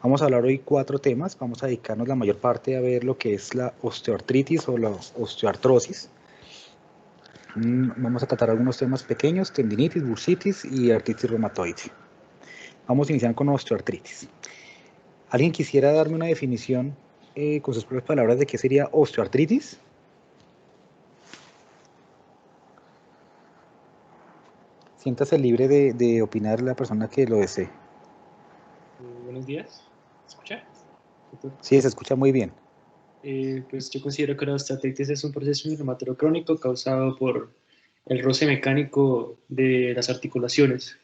Vamos a hablar hoy 4 temas. Vamos a dedicarnos la mayor parte a ver lo que es la osteoartritis o la osteoartrosis. Vamos a tratar algunos temas pequeños: tendinitis, bursitis y artritis reumatoide. Vamos a iniciar con osteoartritis. ¿Alguien quisiera darme una definición con sus propias palabras de qué sería osteoartritis? Siéntase libre de opinar la persona que lo desee. Buenos días, ¿me escucha? Sí, se escucha muy bien. Pues yo considero que la osteoartritis es un proceso inflamatorio crónico causado por el roce mecánico de las articulaciones.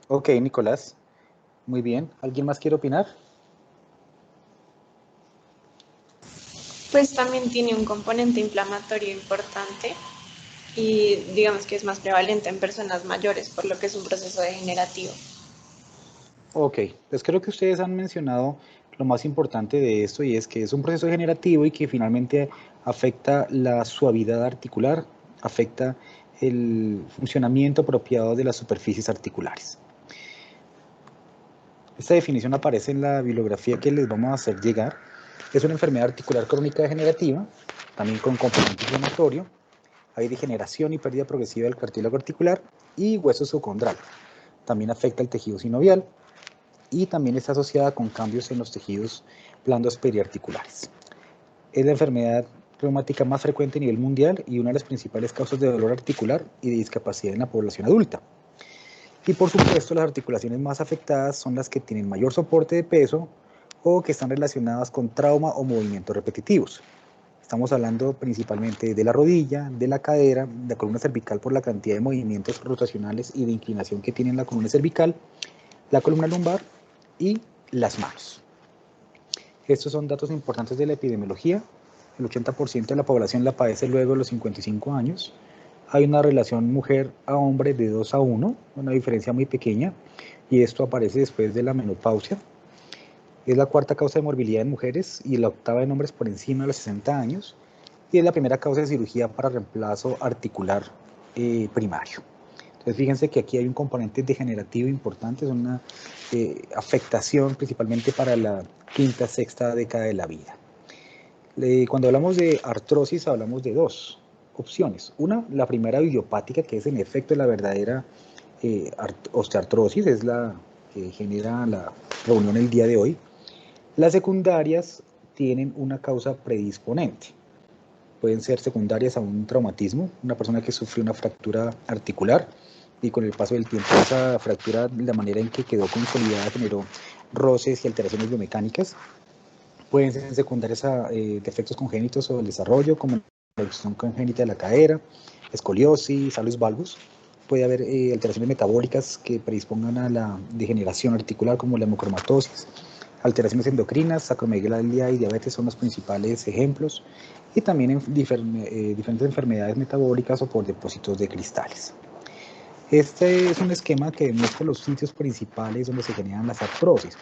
Ok, Nicolás, muy bien. ¿Alguien más quiere opinar? Pues también tiene un componente inflamatorio importante y digamos que es más prevalente en personas mayores, por lo que es un proceso degenerativo. Ok, pues creo que ustedes han mencionado lo más importante de esto, y es que es un proceso degenerativo y que finalmente afecta la suavidad articular, afecta el funcionamiento apropiado de las superficies articulares. Esta definición aparece en la bibliografía que les vamos a hacer llegar. Es una enfermedad articular crónica degenerativa, también con componente inflamatorio. Hay degeneración y pérdida progresiva del cartílago articular y hueso subcondral. También afecta el tejido sinovial y también está asociada con cambios en los tejidos blandos periarticulares. Es la enfermedad reumática más frecuente a nivel mundial y una de las principales causas de dolor articular y de discapacidad en la población adulta. Y por supuesto, las articulaciones más afectadas son las que tienen mayor soporte de peso o que están relacionadas con trauma o movimientos repetitivos. Estamos hablando principalmente de la rodilla, de la cadera, de la columna cervical por la cantidad de movimientos rotacionales y de inclinación que tiene la columna cervical, la columna lumbar y las manos. Estos son datos importantes de la epidemiología. El 80% de la población la padece luego de los 55 años. Hay una relación mujer a hombre de 2 a 1, una diferencia muy pequeña, y esto aparece después de la menopausia. Es la cuarta causa de morbilidad en mujeres y la octava en hombres por encima de los 60 años, y es la primera causa de cirugía para reemplazo articular primario. Entonces fíjense que aquí hay un componente degenerativo importante, es una afectación principalmente para la quinta, sexta década de la vida. Cuando hablamos de artrosis hablamos de 2 opciones. Una, la primera idiopática, que es en efecto la verdadera osteoartrosis, es la que genera la reunión el día de hoy. Las secundarias tienen una causa predisponente. Pueden ser secundarias a un traumatismo, una persona que sufrió una fractura articular y con el paso del tiempo esa fractura, la manera en que quedó consolidada, generó roces y alteraciones biomecánicas. Pueden ser secundarias a defectos congénitos o del desarrollo, como la disfunción congénita de la cadera, escoliosis, salus valgus. Puede haber alteraciones metabólicas que predispongan a la degeneración articular, como la hemocromatosis. Alteraciones endocrinas, acromegalia y diabetes son los principales ejemplos, y también en diferentes enfermedades metabólicas o por depósitos de cristales. Este es un esquema que muestra los sitios principales donde se generan las artrosis.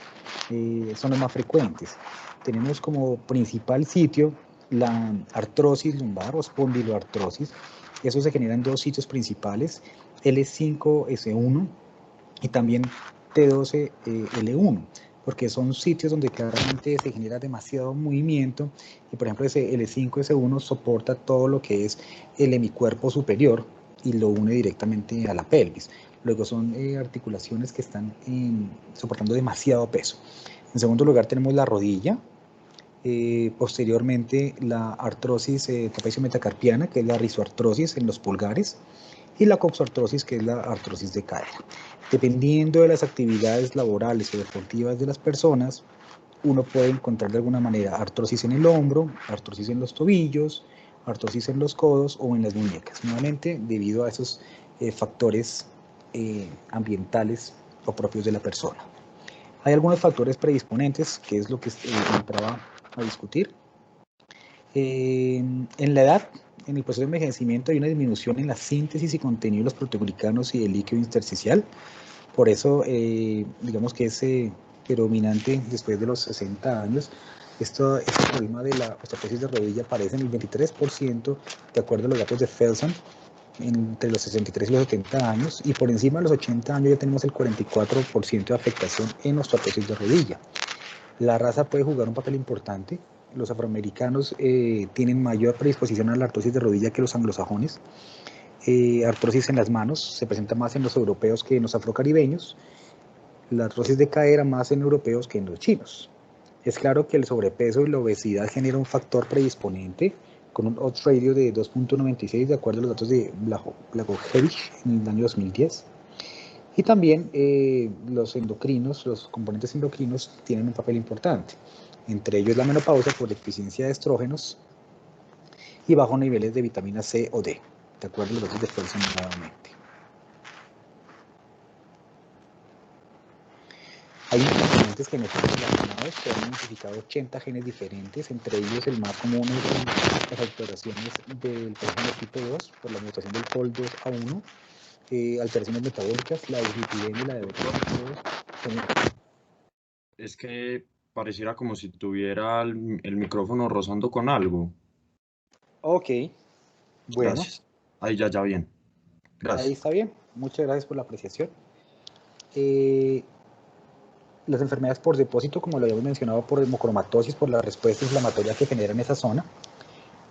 Son los más frecuentes. Tenemos como principal sitio la artrosis lumbar o espondiloartrosis. Eso se genera en 2 sitios principales, L5-S1 y también T12-L1, porque son sitios donde claramente se genera demasiado movimiento y, por ejemplo, ese L5-S1 soporta todo lo que es el hemicuerpo superior y lo une directamente a la pelvis. Luego son articulaciones que están soportando demasiado peso. En segundo lugar tenemos la rodilla, posteriormente la artrosis trapecio-metacarpiana, que es la rizoartrosis en los pulgares, y la coxartrosis, que es la artrosis de cadera. Dependiendo de las actividades laborales o deportivas de las personas, uno puede encontrar de alguna manera artrosis en el hombro, artrosis en los tobillos, artrosis en los codos o en las muñecas, nuevamente debido a esos factores ambientales o propios de la persona. Hay algunos factores predisponentes, que es lo que entraba a discutir. En la edad, en el proceso de envejecimiento, hay una disminución en la síntesis y contenido de los proteoglicanos y del líquido intersticial. Por eso, digamos que es predominante después de los 60 años. Este problema de la osteoporosis de rodilla aparece en el 23%, de acuerdo a los datos de Felsen, entre los 63 y los 70 años, y por encima de los 80 años ya tenemos el 44% de afectación en osteoporosis de rodilla. La raza puede jugar un papel importante. Los afroamericanos tienen mayor predisposición a la artrosis de rodilla que los anglosajones. Artrosis en las manos se presenta más en los europeos que en los afrocaribeños. La artrosis de cadera más en europeos que en los chinos. Es claro que el sobrepeso y la obesidad generan un factor predisponente con un odds ratio de 2.96 de acuerdo a los datos de Blagojevich en el año 2010. Y también los endocrinos, los componentes endocrinos tienen un papel importante, entre ellos la menopausia por deficiencia de estrógenos y bajos niveles de vitamina C o D, de acuerdo a los datos de Felsen nuevamente. Hay unos componentes genéticos relacionados que han identificado 80 genes diferentes, entre ellos el más común es las alteraciones del colágeno tipo 2 por la mutación del COL2A1, alteraciones metabólicas, la dislipidemia y la diabetes. Es que pareciera como si tuviera el micrófono rozando con algo. Ok, bueno. Gracias. Ahí ya bien. Gracias. Ahí está bien. Muchas gracias por la apreciación. Las enfermedades por depósito, como lo habíamos mencionado, por hemocromatosis, por la respuesta inflamatoria que genera en esa zona.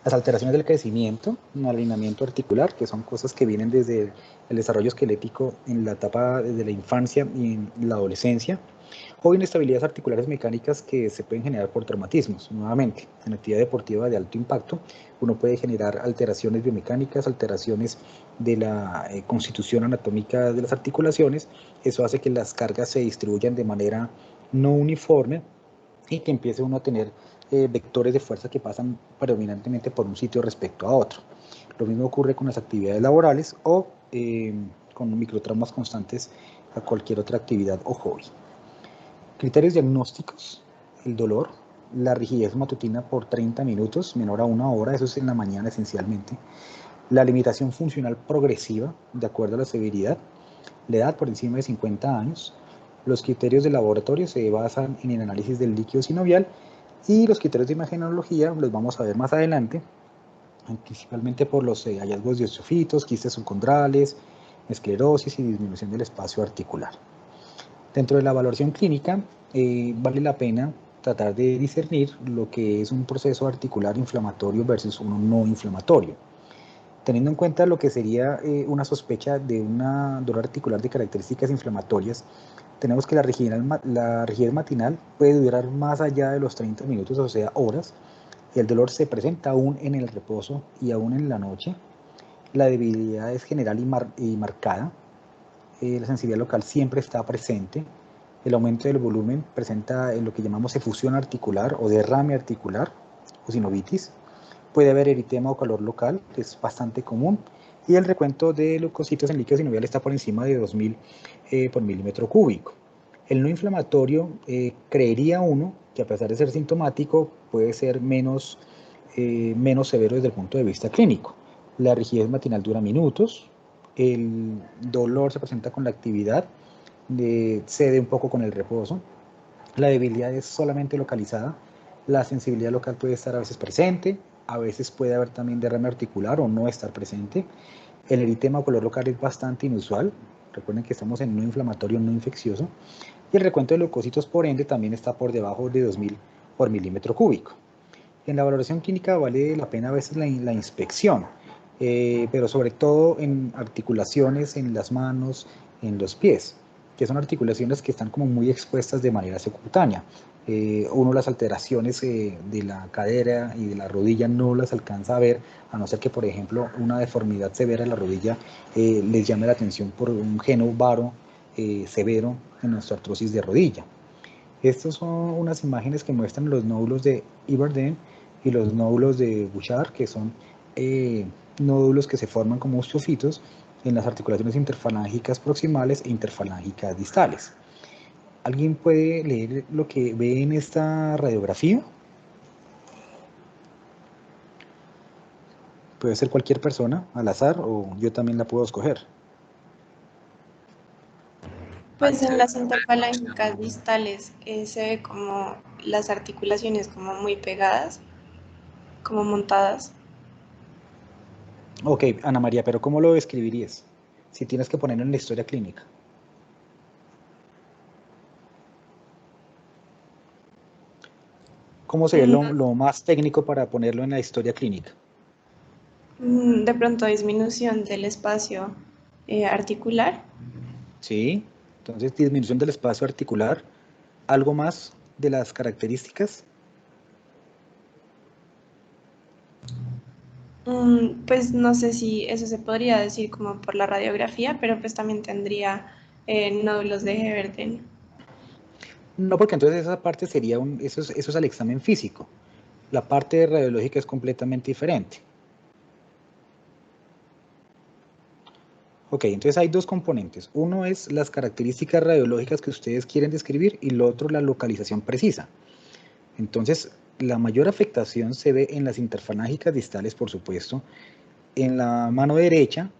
Las alteraciones del crecimiento, un alineamiento articular, que son cosas que vienen desde el desarrollo esquelético en la etapa de la infancia y en la adolescencia, o inestabilidades articulares mecánicas que se pueden generar por traumatismos. Nuevamente, en actividad deportiva de alto impacto, uno puede generar alteraciones biomecánicas, alteraciones de la constitución anatómica de las articulaciones. Eso hace que las cargas se distribuyan de manera no uniforme y que empiece uno a tener vectores de fuerza que pasan predominantemente por un sitio respecto a otro. Lo mismo ocurre con las actividades laborales o con microtraumas constantes a cualquier otra actividad o hobby. Criterios diagnósticos: el dolor, la rigidez matutina por 30 minutos, menor a 1 hora, eso es en la mañana esencialmente, la limitación funcional progresiva de acuerdo a la severidad, la edad por encima de 50 años, los criterios de laboratorio se basan en el análisis del líquido sinovial y los criterios de imagenología los vamos a ver más adelante, principalmente por los hallazgos de osteofitos, quistes subcondrales, esclerosis y disminución del espacio articular. Dentro de la valoración clínica, vale la pena tratar de discernir lo que es un proceso articular inflamatorio versus uno no inflamatorio. Teniendo en cuenta lo que sería una sospecha de una dolor articular de características inflamatorias, tenemos que la rigidez matinal puede durar más allá de los 30 minutos, o sea, horas. El dolor se presenta aún en el reposo y aún en la noche. La debilidad es general y marcada. La sensibilidad local siempre está presente. El aumento del volumen presenta lo que llamamos efusión articular o derrame articular o sinovitis. Puede haber eritema o calor local, que es bastante común. Y el recuento de leucocitos en líquido sinovial está por encima de 2000 por milímetro cúbico. El no inflamatorio, creería uno que a pesar de ser sintomático, puede ser menos severo desde el punto de vista clínico. La rigidez matinal dura minutos, el dolor se presenta con la actividad, cede un poco con el reposo, la debilidad es solamente localizada, la sensibilidad local puede estar a veces presente, a veces puede haber también derrame articular o no estar presente. El eritema o color local es bastante inusual, recuerden que estamos en no inflamatorio, no infeccioso, y el recuento de leucocitos por ende también está por debajo de 2000 por milímetro cúbico. En la valoración clínica vale la pena a veces la inspección, pero sobre todo en articulaciones, en las manos, en los pies, que son articulaciones que están como muy expuestas de manera subcutánea. Uno las alteraciones de la cadera y de la rodilla no las alcanza a ver, a no ser que, por ejemplo, una deformidad severa de la rodilla les llame la atención por un geno varo severo en nuestra artrosis de rodilla. Estas son unas imágenes que muestran los nódulos de Yverdon y los nódulos de Bouchard, que son nódulos que se forman como osteofitos en las articulaciones interfalángicas proximales e interfalángicas distales. ¿Alguien puede leer lo que ve en esta radiografía? Puede ser cualquier persona al azar o yo también la puedo escoger. Pues en las interfalángicas distales se ve como las articulaciones como muy pegadas, como montadas. Ok, Ana María, pero ¿cómo lo describirías? Si tienes que ponerlo en la historia clínica. ¿Cómo sería Mm, lo más técnico para ponerlo en la historia clínica? De pronto disminución del espacio articular. Sí, entonces disminución del espacio articular, algo más de las características. Pues no sé si eso se podría decir como por la radiografía, pero pues también tendría nódulos de Heberden. No, porque entonces esa parte sería eso es al examen físico. La parte radiológica es completamente diferente. Ok, entonces hay dos componentes. Uno es las características radiológicas que ustedes quieren describir y lo otro la localización precisa. Entonces, la mayor afectación se ve en las interfalángicas distales, por supuesto, en la mano derecha,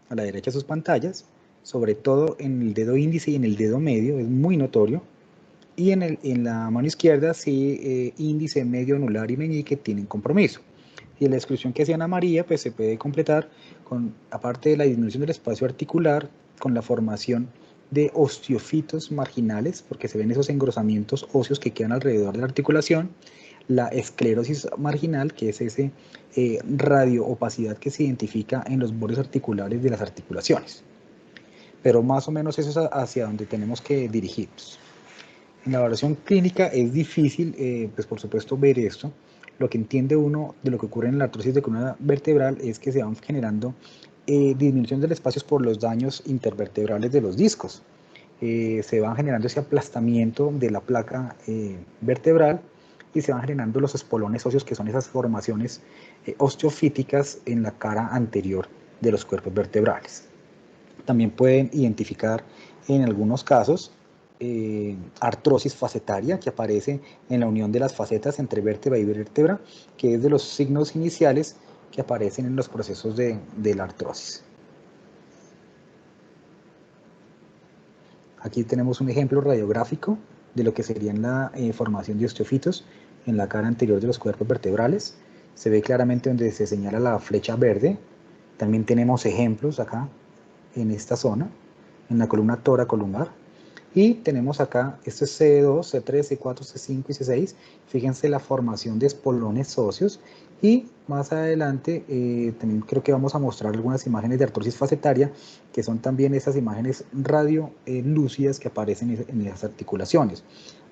a la derecha de sus pantallas, sobre todo en el dedo índice y en el dedo medio, es muy notorio, y en la mano izquierda sí, índice, medio, anular y meñique tienen compromiso. Y la exclusión que hacía Ana María, pues se puede completar con, aparte de la disminución del espacio articular, con la formación de osteofitos marginales, porque se ven esos engrosamientos óseos que quedan alrededor de la articulación, la esclerosis marginal, que es ese radioopacidad que se identifica en los bordes articulares de las articulaciones. Pero más o menos eso es hacia donde tenemos que dirigirnos. En la evaluación clínica es difícil, pues por supuesto, ver esto. Lo que entiende uno de lo que ocurre en la artrosis de columna vertebral es que se van generando disminución del espacio por los daños intervertebrales de los discos. Se van generando ese aplastamiento de la placa vertebral y se van generando los espolones óseos, que son esas formaciones osteofíticas en la cara anterior de los cuerpos vertebrales. También pueden identificar en algunos casos artrosis facetaria, que aparece en la unión de las facetas entre vértebra y vértebra, que es de los signos iniciales que aparecen en los procesos de la artrosis. Aquí tenemos un ejemplo radiográfico de lo que sería la formación de osteofitos en la cara anterior de los cuerpos vertebrales. Se ve claramente donde se señala la flecha verde. También tenemos ejemplos acá en esta zona, en la columna toracolumnar. Y tenemos acá, esto es C2, C3, C4, C5 y C6. Fíjense la formación de espolones óseos. Y más adelante también creo que vamos a mostrar algunas imágenes de artrosis facetaria, que son también esas imágenes radiolúcidas que aparecen en esas articulaciones.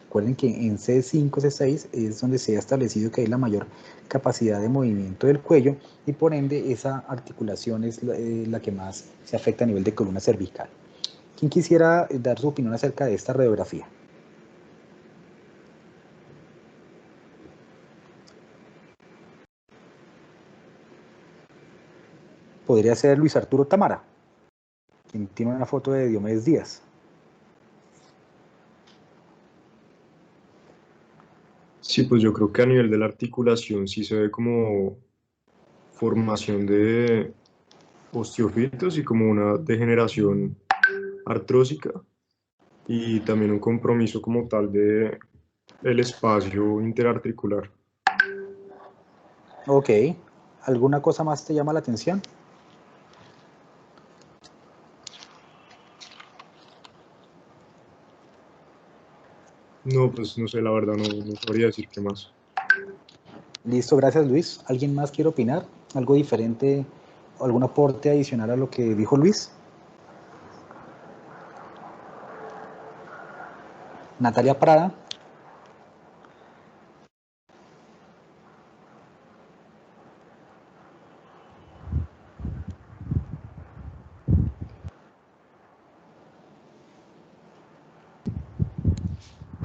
Recuerden que en C5, C6 es donde se ha establecido que hay la mayor capacidad de movimiento del cuello y por ende esa articulación es la que más se afecta a nivel de columna cervical. ¿Quién quisiera dar su opinión acerca de esta radiografía? Podría ser Luis Arturo Tamara, quien tiene una foto de Diomedes Díaz. Sí, pues yo creo que a nivel de la articulación sí se ve como formación de osteofitos y como una degeneración artrósica y también un compromiso como tal de el espacio interarticular. Ok, ¿alguna cosa más te llama la atención? No, pues no sé, la verdad no sabría decir qué más. Listo, gracias Luis. ¿Alguien más quiere opinar? ¿Algo diferente, algún aporte adicional a lo que dijo Luis? Natalia Prada.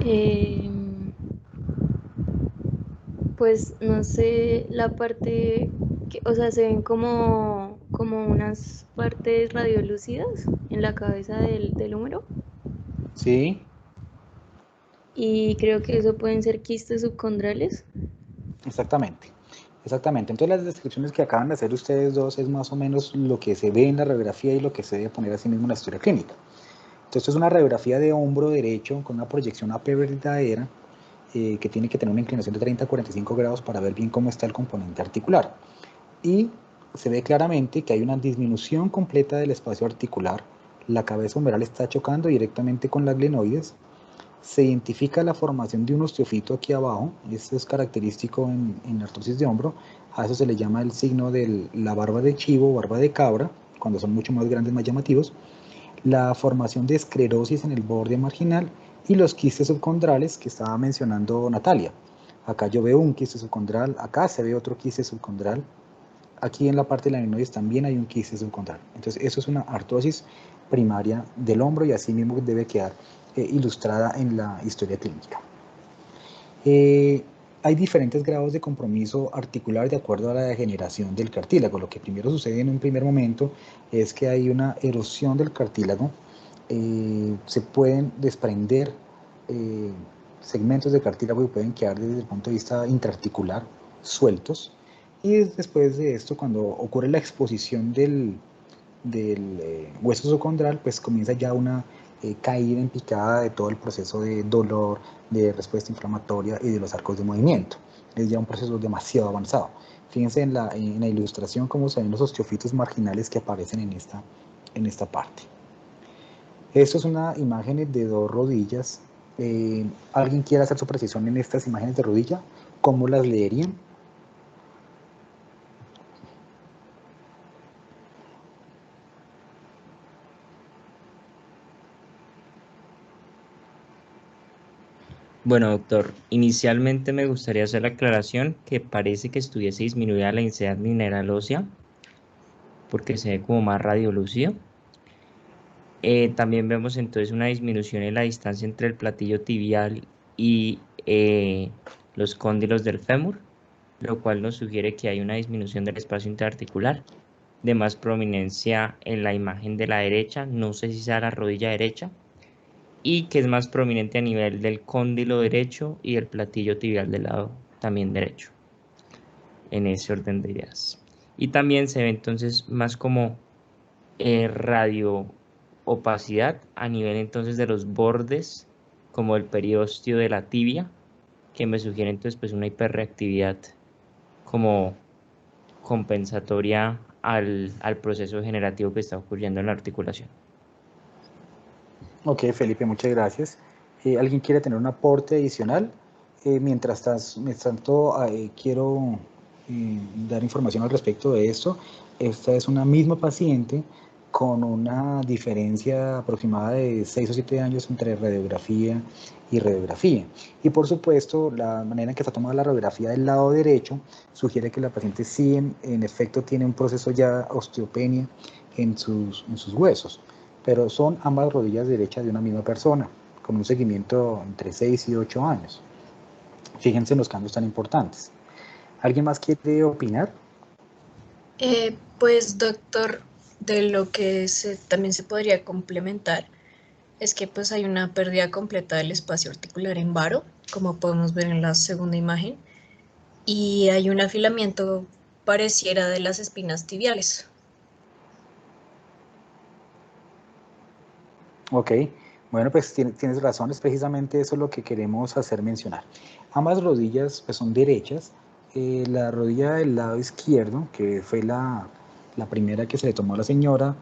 Eh, pues no sé, la parte, que, o sea, se ven como unas partes radiolúcidas en la cabeza del húmero Sí, y creo que eso pueden ser quistes subcondrales. exactamente. Exactamente. Entonces las descripciones que acaban de hacer ustedes dos es más o menos lo que se ve en la radiografía y lo que se debe poner así mismo en la historia clínica. Entonces esto es una radiografía de hombro derecho con una proyección AP verdadera que tiene que tener una inclinación de 30 a 45 grados para ver bien cómo está el componente articular. Y se ve claramente que hay una disminución completa del espacio articular, la cabeza humeral está chocando directamente con las glenoides, se identifica la formación de un osteofito aquí abajo, esto es característico en artrosis de hombro, a eso se le llama el signo de la barba de chivo, barba de cabra, cuando son mucho más grandes, más llamativos, la formación de esclerosis en el borde marginal y los quistes subcondrales que estaba mencionando Natalia. Acá yo veo un quiste subcondral, acá se ve otro quiste subcondral, aquí en la parte de la glenoides también hay un quiste subcondral. Entonces eso es una artrosis primaria del hombro y así mismo debe quedar ilustrada en la historia clínica. Hay diferentes grados de compromiso articular de acuerdo a la degeneración del cartílago. Lo que primero sucede en un primer momento es que hay una erosión del cartílago, se pueden desprender segmentos de cartílago y pueden quedar desde el punto de vista intraarticular sueltos, y después de esto, cuando ocurre la exposición del hueso subcondral, pues comienza ya una caída en picada de todo el proceso de dolor, de respuesta inflamatoria y de los arcos de movimiento. Es ya un proceso demasiado avanzado. Fíjense en la ilustración cómo se ven los osteofitos marginales que aparecen en esta parte. Esto es una imagen de 2 rodillas. ¿Alguien quiere hacer su precisión en estas imágenes de rodilla? ¿Cómo las leerían? Bueno, doctor, inicialmente me gustaría hacer la aclaración que parece que estuviese disminuida la densidad mineral ósea, porque se ve como más radiolúcido. También vemos entonces una disminución en la distancia entre el platillo tibial y los cóndilos del fémur, lo cual nos sugiere que hay una disminución del espacio interarticular, de más prominencia en la imagen de la derecha, no sé si sea la rodilla derecha, y que es más prominente a nivel del cóndilo derecho y del platillo tibial del lado también derecho, en ese orden de ideas. Y también se ve entonces más como radio opacidad a nivel entonces de los bordes, como el periósteo de la tibia, que me sugiere entonces pues una hiperreactividad como compensatoria al proceso degenerativo que está ocurriendo en la articulación. Ok, Felipe, muchas gracias. ¿Alguien quiere tener un aporte adicional? Mientras tanto, quiero dar información al respecto de esto. Esta es una misma paciente con una diferencia aproximada de 6 o 7 años entre radiografía y radiografía. Y por supuesto, la manera en que está tomada la radiografía del lado derecho sugiere que la paciente sí, en efecto, tiene un proceso ya osteopenia en sus huesos, pero son ambas rodillas derechas de una misma persona, con un seguimiento entre 6 y 8 años. Fíjense en los cambios tan importantes. ¿Alguien más quiere opinar? Pues, doctor, de lo que también se podría complementar es que pues hay una pérdida completa del espacio articular en varo, como podemos ver en la segunda imagen, y hay un afilamiento pareciera de las espinas tibiales. Ok, bueno, pues tienes razón, es precisamente eso lo que queremos hacer mencionar. Ambas rodillas pues, son derechas. La rodilla del lado izquierdo, que fue la primera que se le tomó a la señora,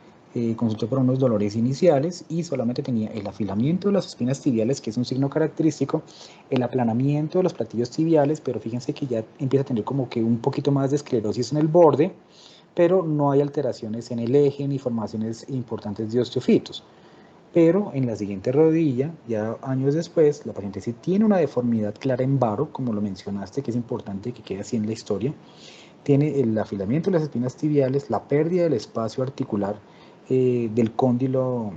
consultó por unos dolores iniciales y solamente tenía el afilamiento de las espinas tibiales, que es un signo característico, el aplanamiento de los platillos tibiales, pero fíjense que ya empieza a tener como que un poquito más de esclerosis en el borde, pero no hay alteraciones en el eje ni formaciones importantes de osteofitos. Pero en la siguiente rodilla, ya años después, la paciente sí tiene una deformidad clara en varo, como lo mencionaste, que es importante que quede así en la historia. Tiene el afilamiento de las espinas tibiales, la pérdida del espacio articular del cóndilo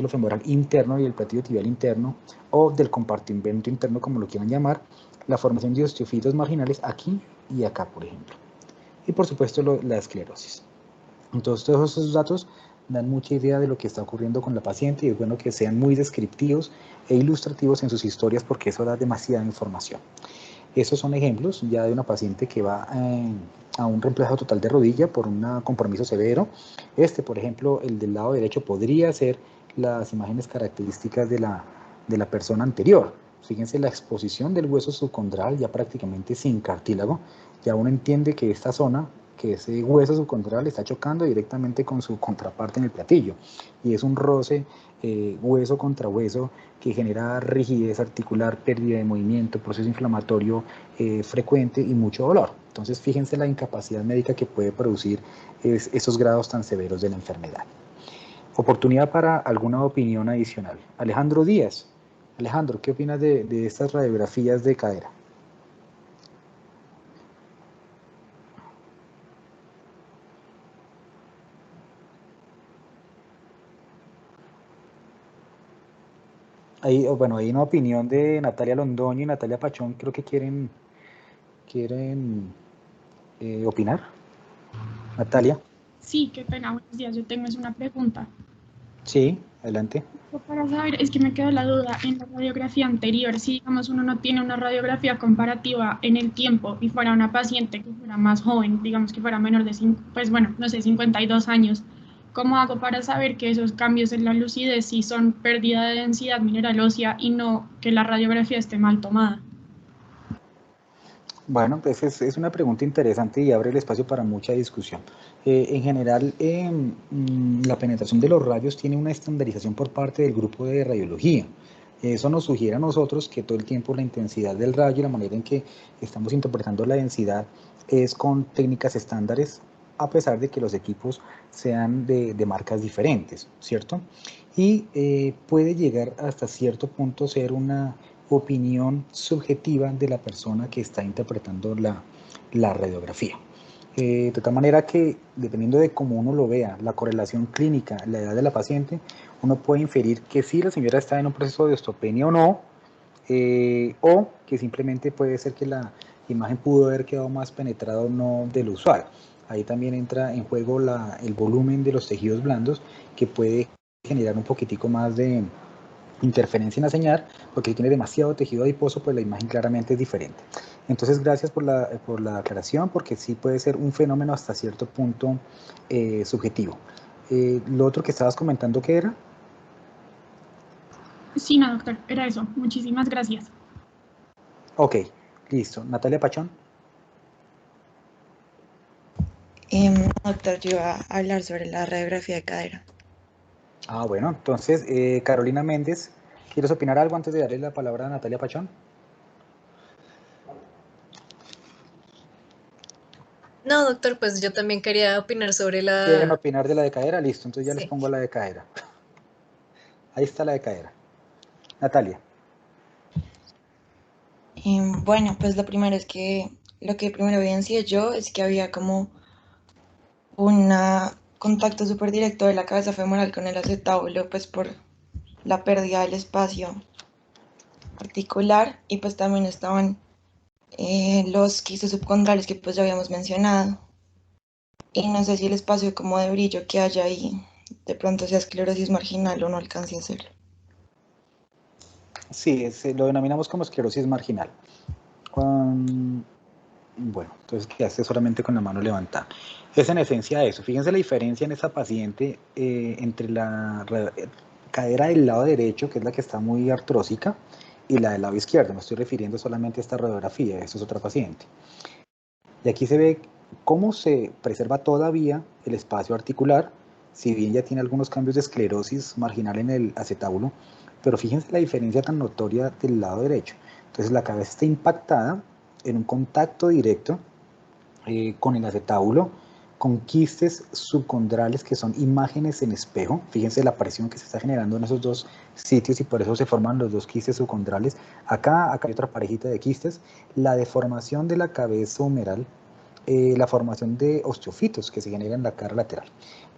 femoral interno y el platillo tibial interno, o del compartimento interno, como lo quieran llamar, la formación de osteofitos marginales aquí y acá, por ejemplo. Y por supuesto la esclerosis. Entonces todos esos datos dan mucha idea de lo que está ocurriendo con la paciente y es bueno que sean muy descriptivos e ilustrativos en sus historias porque eso da demasiada información. Esos son ejemplos ya de una paciente que va a un reemplazo total de rodilla por un compromiso severo. Por ejemplo, el del lado derecho podría ser las imágenes características de la persona anterior. Fíjense la exposición del hueso subcondral ya prácticamente sin cartílago. Ya uno entiende que esta zona que ese hueso subcontraral está chocando directamente con su contraparte en el platillo, y es un roce hueso contra hueso que genera rigidez articular, pérdida de movimiento, proceso inflamatorio frecuente y mucho dolor. Entonces fíjense la incapacidad médica que puede producir esos grados tan severos de la enfermedad. Oportunidad para alguna opinión adicional. Alejandro Díaz. Alejandro, ¿qué opinas de estas radiografías de cadera? Bueno, hay una opinión de Natalia Londoño y Natalia Pachón, creo que quieren opinar. Natalia. Sí, qué pena, buenos días. Yo tengo una pregunta. Sí, adelante. Para saber, es que me quedó la duda en la radiografía anterior. Si, digamos, uno no tiene una radiografía comparativa en el tiempo y fuera una paciente que fuera más joven, digamos que fuera menor de 52 años, ¿cómo hago para saber que esos cambios en la lucidez sí son pérdida de densidad mineral ósea y no que la radiografía esté mal tomada? Bueno, pues es una pregunta interesante y abre el espacio para mucha discusión. En general, la penetración de los rayos tiene una estandarización por parte del grupo de radiología. Eso nos sugiere a nosotros que todo el tiempo la intensidad del rayo y la manera en que estamos interpretando la densidad es con técnicas estándares, a pesar de que los equipos sean de marcas diferentes, ¿cierto? Y puede llegar hasta cierto punto ser una opinión subjetiva de la persona que está interpretando la radiografía. De tal manera que, dependiendo de cómo uno lo vea, la correlación clínica, la edad de la paciente, uno puede inferir que sí, la señora está en un proceso de osteopenia o no, o que simplemente puede ser que la imagen pudo haber quedado más penetrada o no del usual. Ahí también entra en juego el volumen de los tejidos blandos, que puede generar un poquitico más de interferencia en la señal, porque si tiene demasiado tejido adiposo, pues la imagen claramente es diferente. Entonces, gracias por la aclaración, porque sí puede ser un fenómeno hasta cierto punto subjetivo. Lo otro que estabas comentando, ¿qué era? Sí, no, doctor, era eso. Muchísimas gracias. Ok, listo. Natalia Pachón. Doctor, yo iba a hablar sobre la radiografía de cadera. Ah, bueno, entonces, Carolina Méndez, ¿quieres opinar algo antes de darle la palabra a Natalia Pachón? No, doctor, pues yo también quería opinar sobre ¿Quieren la... opinar de la de cadera? Listo, entonces ya les Sí. pongo la de cadera. Ahí está la de cadera. Natalia. Bueno, pues lo primero es que lo que primero evidencié yo es que había como un contacto súper directo de la cabeza femoral con el acetábulo, pues por la pérdida del espacio articular, y pues también estaban los quistes subcondrales que pues ya habíamos mencionado, y no sé si el espacio como de brillo que haya ahí de pronto sea esclerosis marginal o no alcance a hacerlo. Sí, lo denominamos como esclerosis marginal. Bueno, entonces quedaste solamente con la mano levantada. Es en esencia eso. Fíjense la diferencia en esa paciente entre la cadera del lado derecho, que es la que está muy artrósica, y la del lado izquierdo. Me estoy refiriendo solamente a esta radiografía. Esto es otra paciente. Y aquí se ve cómo se preserva todavía el espacio articular, si bien ya tiene algunos cambios de esclerosis marginal en el acetábulo, pero fíjense la diferencia tan notoria del lado derecho. Entonces la cabeza está impactada en un contacto directo con el acetábulo, con quistes subcondrales que son imágenes en espejo. Fíjense la presión que se está generando en esos dos sitios y por eso se forman los dos quistes subcondrales. Acá hay otra parejita de quistes, la deformación de la cabeza humeral, la formación de osteofitos que se generan en la cara lateral.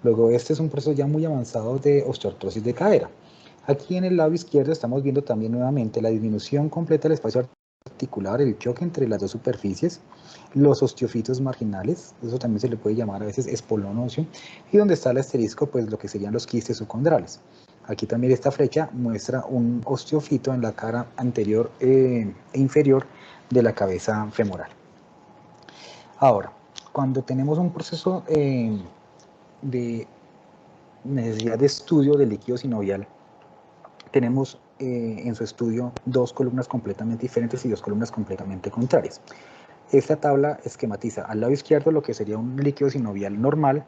Luego este es un proceso ya muy avanzado de osteoartrosis de cadera. Aquí en el lado izquierdo estamos viendo también nuevamente la disminución completa del espacio articular, el choque entre las dos superficies, los osteofitos marginales, eso también se le puede llamar a veces espolón óseo, y donde está el asterisco, pues lo que serían los quistes subcondrales. Aquí también esta flecha muestra un osteofito en la cara anterior e inferior de la cabeza femoral. Ahora, cuando tenemos un proceso de necesidad de estudio del líquido sinovial, tenemos en su estudio dos columnas completamente diferentes y dos columnas completamente contrarias. Esta tabla esquematiza al lado izquierdo lo que sería un líquido sinovial normal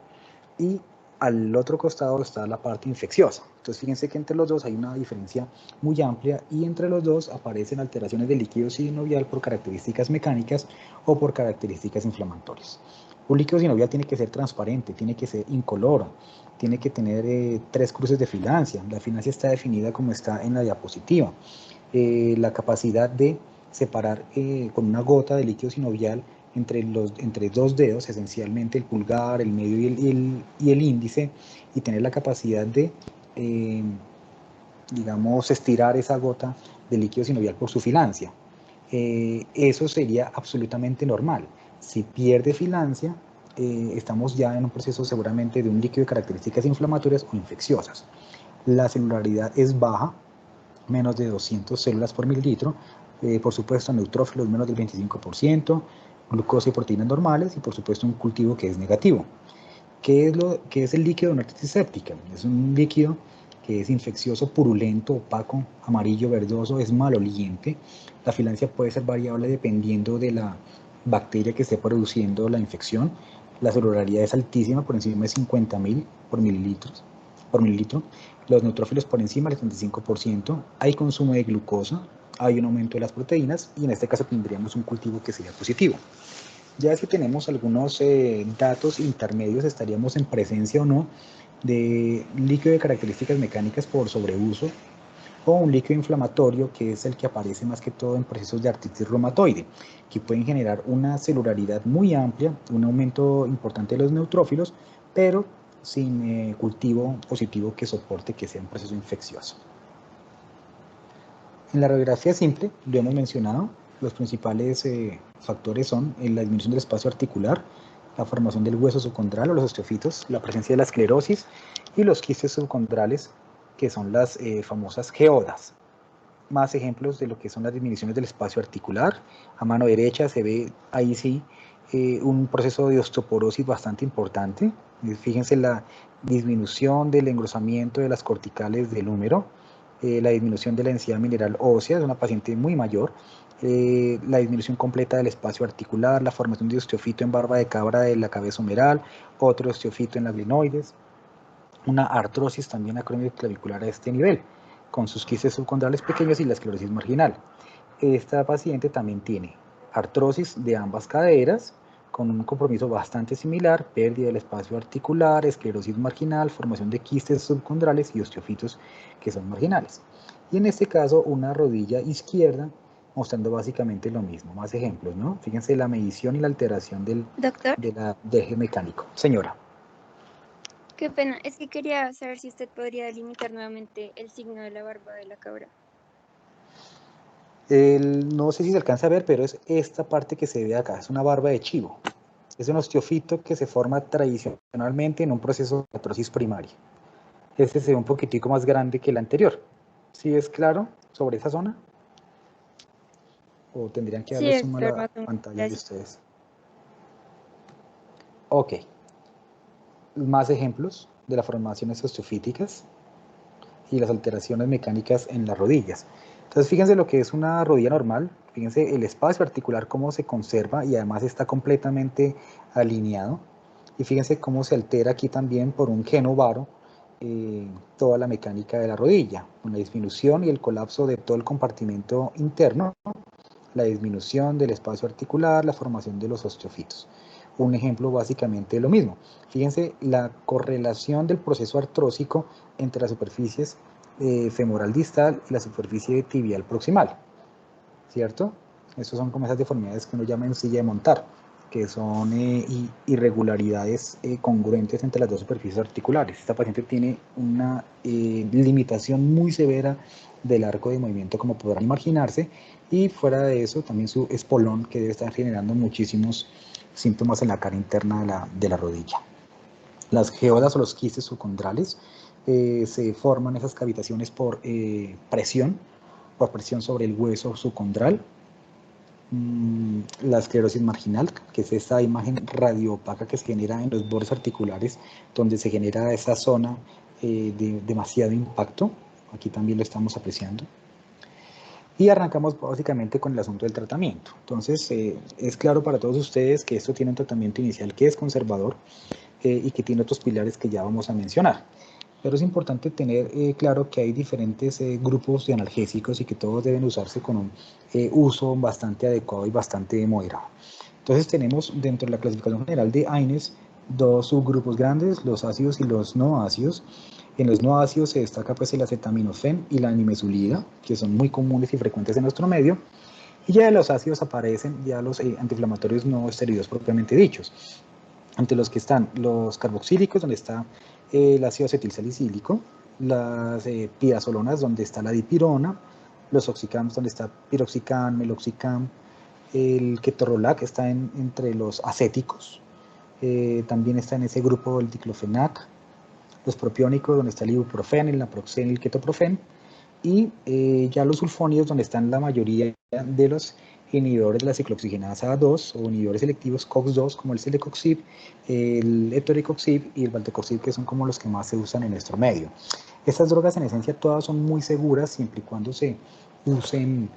y al otro costado está la parte infecciosa. Entonces fíjense que entre los dos hay una diferencia muy amplia y entre los dos aparecen alteraciones del líquido sinovial por características mecánicas o por características inflamatorias. Un líquido sinovial tiene que ser transparente, tiene que ser incoloro, tiene que tener 3 cruces de filancia. La filancia está definida como está en la diapositiva. La capacidad de separar con una gota de líquido sinovial entre 2 dedos, esencialmente el pulgar, el medio y el índice, y tener la capacidad de, digamos, estirar esa gota de líquido sinovial por su filancia. Eso sería absolutamente normal. Si pierde filancia, estamos ya en un proceso seguramente de un líquido de características inflamatorias o infecciosas. La celularidad es baja, menos de 200 células por mililitro, por supuesto neutrófilos menos del 25%, glucosa y proteínas normales y por supuesto un cultivo que es negativo. ¿Qué es el líquido de una artritis séptica? Es un líquido que es infeccioso, purulento, opaco, amarillo, verdoso, es maloliente. La filancia puede ser variable dependiendo de la bacteria que esté produciendo la infección. La celularidad es altísima, por encima de 50.000 por mililitro. Los neutrófilos por encima del 75%. Hay consumo de glucosa, hay un aumento de las proteínas y en este caso tendríamos un cultivo que sería positivo. Ya si tenemos algunos datos intermedios, estaríamos en presencia o no de líquido de características mecánicas por sobreuso o un líquido inflamatorio que es el que aparece más que todo en procesos de artritis reumatoide, que pueden generar una celularidad muy amplia, un aumento importante de los neutrófilos, pero sin cultivo positivo que soporte que sea un proceso infeccioso. En la radiografía simple, lo hemos mencionado, los principales factores son la disminución del espacio articular, la formación del hueso subcondral o los osteofitos, la presencia de la esclerosis y los quistes subcondrales, que son las famosas geodas. Más ejemplos de lo que son las disminuciones del espacio articular. A mano derecha se ve ahí sí un proceso de osteoporosis bastante importante. Fíjense la disminución del engrosamiento de las corticales del húmero, la disminución de la densidad mineral ósea, es una paciente muy mayor, la disminución completa del espacio articular, la formación de osteofito en barba de cabra de la cabeza humeral, otro osteofito en las glenoides, una artrosis también acromioclavicular a este nivel, con sus quistes subcondrales pequeños y la esclerosis marginal. Esta paciente también tiene artrosis de ambas caderas, con un compromiso bastante similar, pérdida del espacio articular, esclerosis marginal, formación de quistes subcondrales y osteofitos que son marginales. Y en este caso, una rodilla izquierda, mostrando básicamente lo mismo. Más ejemplos, ¿no? Fíjense la medición y la alteración del eje mecánico. Señora. Qué pena, es que quería saber si usted podría delimitar nuevamente el signo de la barba de la cabra. No sé si se alcanza a ver, pero es esta parte que se ve acá, es una barba de chivo. Es un osteofito que se forma tradicionalmente en un proceso de artrosis primaria. Este se ve un poquitico más grande que el anterior. ¿Sí es claro sobre esa zona? ¿O tendrían que darle zoom a la pantalla de ustedes? Ok. Más ejemplos de las formaciones osteofíticas y las alteraciones mecánicas en las rodillas. Entonces fíjense lo que es una rodilla normal, fíjense el espacio articular cómo se conserva y además está completamente alineado, y fíjense cómo se altera aquí también por un genovaro toda la mecánica de la rodilla, una disminución y el colapso de todo el compartimento interno, la disminución del espacio articular, la formación de los osteofitos. Un ejemplo básicamente de lo mismo. Fíjense la correlación del proceso artrósico entre las superficies femoral distal y la superficie tibial proximal, ¿cierto? Estas son como esas deformidades que uno llama en silla de montar, que son irregularidades congruentes entre las dos superficies articulares. Esta paciente tiene una limitación muy severa del arco de movimiento, como podrán imaginarse, y fuera de eso también su espolón, que debe estar generando muchísimos síntomas en la cara interna de la rodilla. Las geodas o los quistes subcondrales se forman esas cavitaciones por presión sobre el hueso subcondral. La esclerosis marginal, que es esta imagen radioopaca que se genera en los bordes articulares, donde se genera esa zona de demasiado impacto. Aquí también lo estamos apreciando. Y arrancamos básicamente con el asunto del tratamiento. Entonces, es claro para todos ustedes que esto tiene un tratamiento inicial que es conservador y que tiene otros pilares que ya vamos a mencionar. Pero es importante tener claro que hay diferentes grupos de analgésicos y que todos deben usarse con un uso bastante adecuado y bastante moderado. Entonces tenemos dentro de la clasificación general de AINES dos subgrupos grandes, los ácidos y los no ácidos. En los no ácidos se destaca pues el acetaminofén y la nimesulida, que son muy comunes y frecuentes en nuestro medio. Y ya de los ácidos aparecen ya los antiinflamatorios no esteroideos propiamente dichos, entre los que están los carboxílicos, donde está el ácido acetilsalicílico, las pirazolonas, donde está la dipirona, los oxicams, donde está piroxicam, meloxicam, el ketorolac está entre los acéticos, también está en ese grupo el diclofenac, los propiónicos, donde está el ibuprofen, el naproxen y el ketoprofen, y ya los sulfónidos, donde están la mayoría de los inhibidores de la ciclooxigenasa 2 o inhibidores selectivos COX-2, como el celecoxib, el eptoricoxib y el valdecoxib, que son como los que más se usan en nuestro medio. Estas drogas en esencia todas son muy seguras siempre y cuando se usen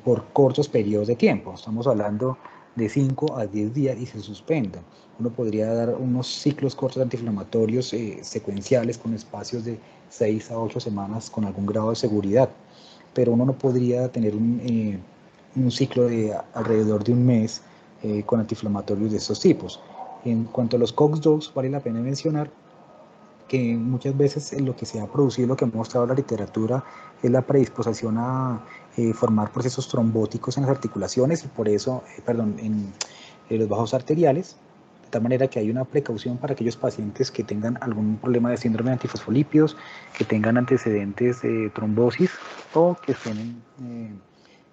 por cortos periodos de tiempo. Estamos hablando de 5 a 10 días y se suspendan. Uno podría dar unos ciclos cortos de antiinflamatorios secuenciales con espacios de 6 a 8 semanas con algún grado de seguridad, pero uno no podría tener un ciclo de alrededor de un mes con antiinflamatorios de estos tipos. En cuanto a los COX-2, vale la pena mencionar que muchas veces lo que se ha producido, lo que ha mostrado la literatura, es la predisposición a formar procesos trombóticos en las articulaciones y por eso, en los vasos arteriales, de tal manera que hay una precaución para aquellos pacientes que tengan algún problema de síndrome de antifosfolípidos, que tengan antecedentes de trombosis o que estén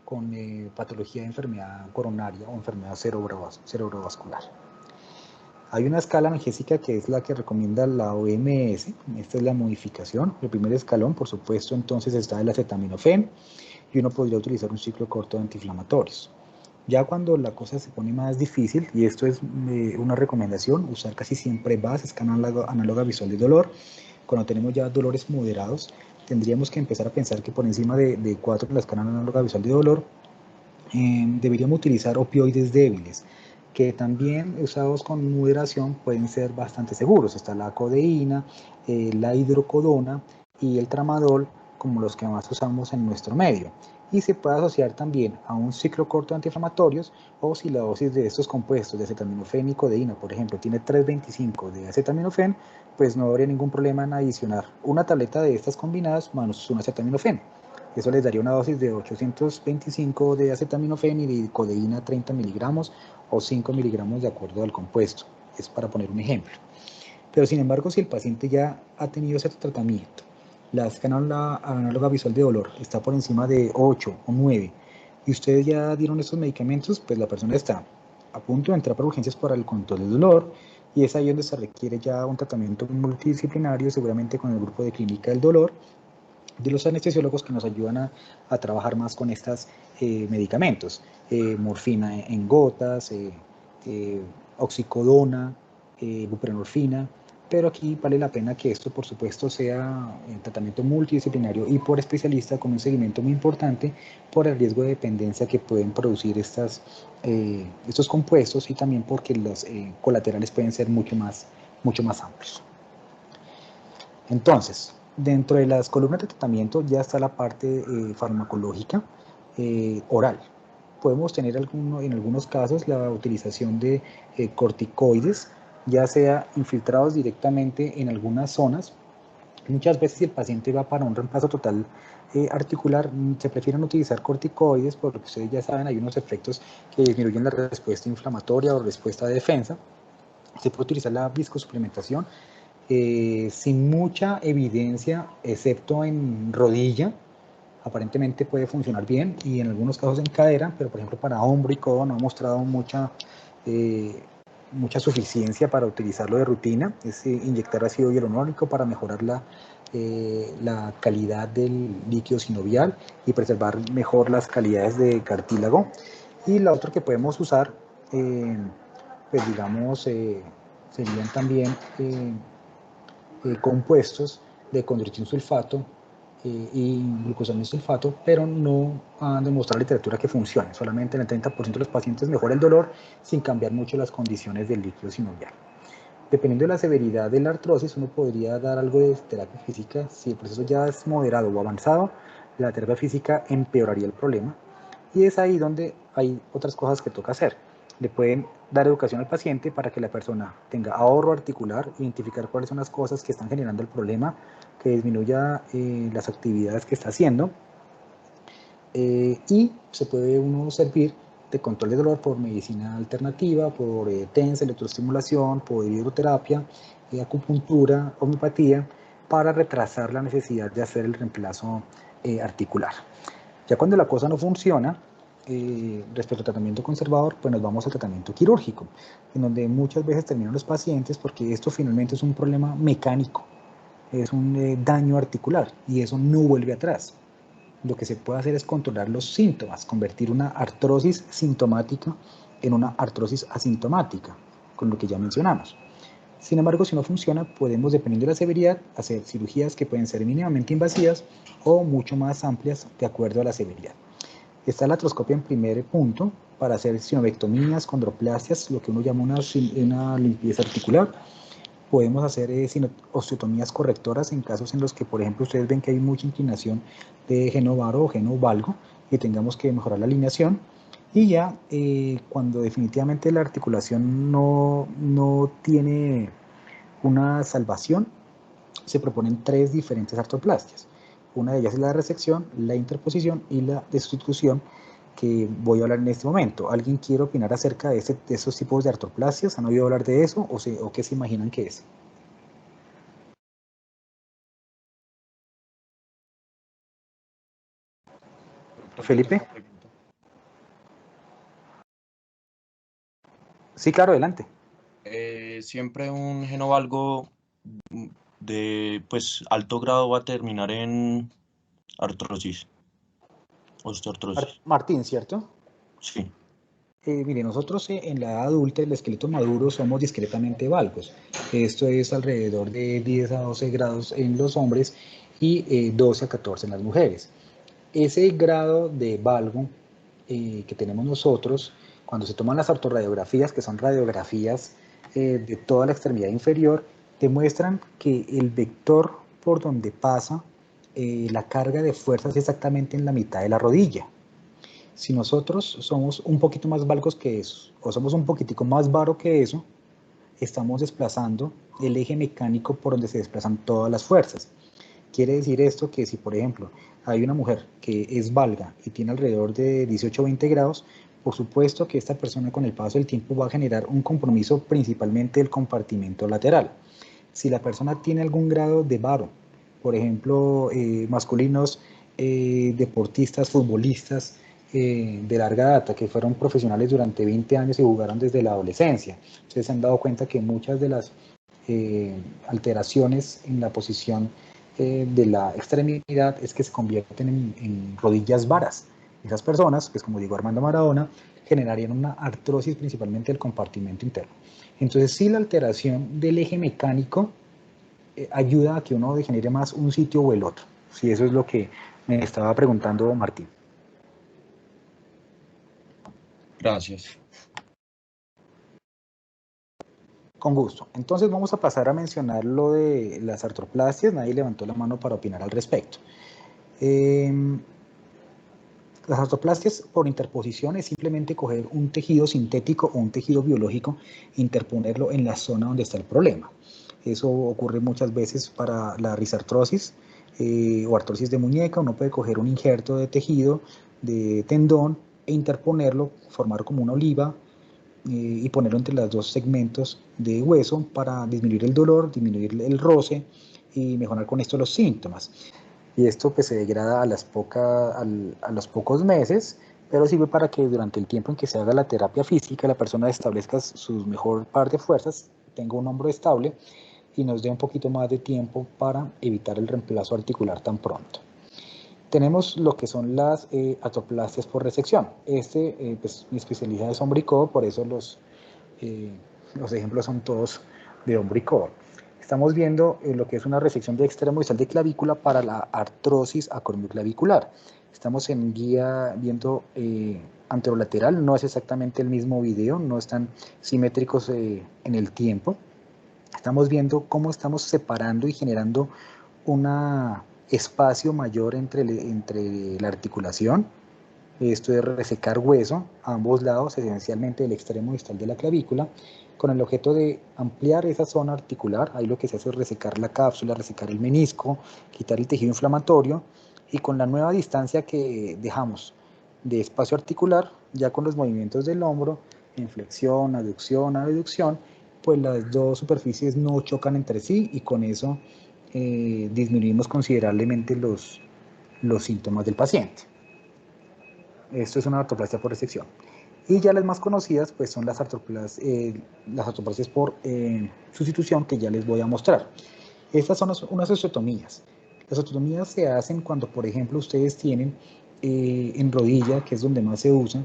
con patología de enfermedad coronaria o enfermedad cerebrovascular. Hay una escala analgésica que es la que recomienda la OMS, esta es la modificación. El primer escalón, por supuesto, entonces está el acetaminofén y uno podría utilizar un ciclo corto de antiinflamatorios. Ya cuando la cosa se pone más difícil, y esto es una recomendación, usar casi siempre VAS, escala análoga visual de dolor. Cuando tenemos ya dolores moderados, tendríamos que empezar a pensar que por encima de 4 en la escala análoga visual de dolor, deberíamos utilizar opioides débiles, que también usados con moderación pueden ser bastante seguros. Está la codeína, la hidrocodona y el tramadol como los que más usamos en nuestro medio. Y se puede asociar también a un ciclo corto de antiinflamatorios o si la dosis de estos compuestos de acetaminofén y codeína, por ejemplo, tiene 3.25 de acetaminofén, pues no habría ningún problema en adicionar una tableta de estas combinadas más un acetaminofén. Eso les daría una dosis de 825 de acetaminofén y de codeína 30 miligramos o 5 miligramos de acuerdo al compuesto. Es para poner un ejemplo. Pero sin embargo, si el paciente ya ha tenido ese tratamiento, la escala análoga visual de dolor está por encima de 8 o 9 y ustedes ya dieron estos medicamentos, pues la persona está a punto de entrar por urgencias para el control del dolor y es ahí donde se requiere ya un tratamiento multidisciplinario, seguramente con el grupo de clínica del dolor, de los anestesiólogos que nos ayudan a trabajar más con estos medicamentos, morfina en gotas, oxicodona, buprenorfina, pero aquí vale la pena que esto por supuesto sea en tratamiento multidisciplinario y por especialista con un seguimiento muy importante por el riesgo de dependencia que pueden producir estos compuestos y también porque los colaterales pueden ser mucho más amplios. Entonces, dentro de las columnas de tratamiento ya está la parte farmacológica oral. Podemos tener en algunos casos la utilización de corticoides, ya sea infiltrados directamente en algunas zonas. Muchas veces si el paciente va para un reemplazo total articular, se prefieren utilizar corticoides porque ustedes ya saben, hay unos efectos que disminuyen la respuesta inflamatoria o respuesta de defensa. Se puede utilizar la viscosuplementación, sin mucha evidencia, excepto en rodilla, aparentemente puede funcionar bien y en algunos casos en cadera, pero por ejemplo para hombro y codo no ha mostrado mucha suficiencia para utilizarlo de rutina. Es inyectar ácido hialurónico para mejorar la calidad del líquido sinovial y preservar mejor las calidades de cartílago. Y la otra que podemos usar, pues digamos, serían también compuestos de condroitin sulfato y glucosamina y sulfato, pero no han demostrado en la literatura que funcione. Solamente en el 30% de los pacientes mejora el dolor sin cambiar mucho las condiciones del líquido sinovial. Dependiendo de la severidad de la artrosis, uno podría dar algo de terapia física. Si el proceso ya es moderado o avanzado, la terapia física empeoraría el problema. Y es ahí donde hay otras cosas que toca hacer. Le pueden dar educación al paciente para que la persona tenga ahorro articular, identificar cuáles son las cosas que están generando el problema, que disminuya las actividades que está haciendo. Y se puede uno servir de control de dolor por medicina alternativa, por TENS, electroestimulación, por hidroterapia, acupuntura, homeopatía, para retrasar la necesidad de hacer el reemplazo articular. Ya cuando la cosa no funciona, respecto al tratamiento conservador, pues nos vamos al tratamiento quirúrgico, en donde muchas veces terminan los pacientes porque esto finalmente es un problema mecánico, es un daño articular y eso no vuelve atrás. Lo que se puede hacer es controlar los síntomas, convertir una artrosis sintomática en una artrosis asintomática, con lo que ya mencionamos. Sin embargo, si no funciona, podemos, dependiendo de la severidad, hacer cirugías que pueden ser mínimamente invasivas o mucho más amplias de acuerdo a la severidad. Está la artroscopia en primer punto para hacer sinovectomías, condroplastias, lo que uno llama una limpieza articular. Podemos hacer osteotomías correctoras en casos en los que, por ejemplo, ustedes ven que hay mucha inclinación de genovaro o genovalgo y tengamos que mejorar la alineación. Y ya cuando definitivamente la articulación no tiene una salvación, se proponen 3 diferentes artroplastias. Una de ellas es la resección, la interposición y la destitución, que voy a hablar en este momento. ¿Alguien quiere opinar acerca de esos tipos de artroplasias? ¿Han oído hablar de eso o qué se imaginan que es? ¿Felipe? Sí, claro, adelante. Siempre un genovalgo de pues alto grado va a terminar en artrosis, osteoartrosis. Martín, ¿cierto? Sí. Mire, nosotros en la edad adulta, el esqueleto maduro, somos discretamente valgos. Esto es alrededor de 10 a 12 grados en los hombres y 12 a 14 en las mujeres. Ese grado de valgo que tenemos nosotros, cuando se toman las ortorradiografías, que son radiografías de toda la extremidad inferior, demuestran que el vector por donde pasa la carga de fuerza es exactamente en la mitad de la rodilla. Si nosotros somos un poquito más valgos que eso, o somos un poquitico más varo que eso, estamos desplazando el eje mecánico por donde se desplazan todas las fuerzas. Quiere decir esto que si, por ejemplo, hay una mujer que es valga y tiene alrededor de 18 o 20 grados, por supuesto que esta persona con el paso del tiempo va a generar un compromiso principalmente del compartimento lateral. Si la persona tiene algún grado de varo, por ejemplo, masculinos, deportistas, futbolistas, de larga data, que fueron profesionales durante 20 años y jugaron desde la adolescencia. Ustedes se han dado cuenta que muchas de las alteraciones en la posición de la extremidad es que se convierten en rodillas varas. Esas personas, pues como digo Armando Maradona, generarían una artrosis principalmente del compartimento interno. Entonces sí, la alteración del eje mecánico ayuda a que uno degenere más un sitio o el otro. Sí, eso es lo que me estaba preguntando Martín. Gracias. Con gusto. Entonces vamos a pasar a mencionar lo de las artroplastias. Nadie levantó la mano para opinar al respecto. Las artroplastias por interposición es simplemente coger un tejido sintético o un tejido biológico e interponerlo en la zona donde está el problema. Eso ocurre muchas veces para la risartrosis o artrosis de muñeca. Uno puede coger un injerto de tejido, de tendón, e interponerlo, formar como una oliva y ponerlo entre los 2 segmentos de hueso para disminuir el dolor, disminuir el roce y mejorar con esto los síntomas. Y esto pues se degrada a los pocos meses, pero sirve para que durante el tiempo en que se haga la terapia física la persona establezca su mejor par de fuerzas, tenga un hombro estable y nos dé un poquito más de tiempo para evitar el reemplazo articular tan pronto. Tenemos lo que son las artroplastias por resección. Pues, mi especialidad es hombro y codo, por eso los ejemplos son todos de hombro y codo. Estamos viendo lo que es una resección de extremo distal de clavícula para la artrosis acromioclavicular. Estamos en guía viendo anterolateral, no es exactamente el mismo video, no están simétricos en el tiempo. Estamos viendo cómo estamos separando y generando un espacio mayor entre la articulación. Esto es resecar hueso a ambos lados, esencialmente el extremo distal de la clavícula, con el objeto de ampliar esa zona articular. Ahí lo que se hace es resecar la cápsula, resecar el menisco, quitar el tejido inflamatorio, y con la nueva distancia que dejamos de espacio articular, ya con los movimientos del hombro, en flexión, abducción, pues las dos superficies no chocan entre sí, y con eso disminuimos considerablemente los síntomas del paciente. Esto es una artroplastia por resección. Y ya las más conocidas pues son las artroplasias por sustitución, que ya les voy a mostrar. Estas son unas osteotomías. Las osteotomías se hacen cuando, por ejemplo, ustedes tienen en rodilla, que es donde más se usa,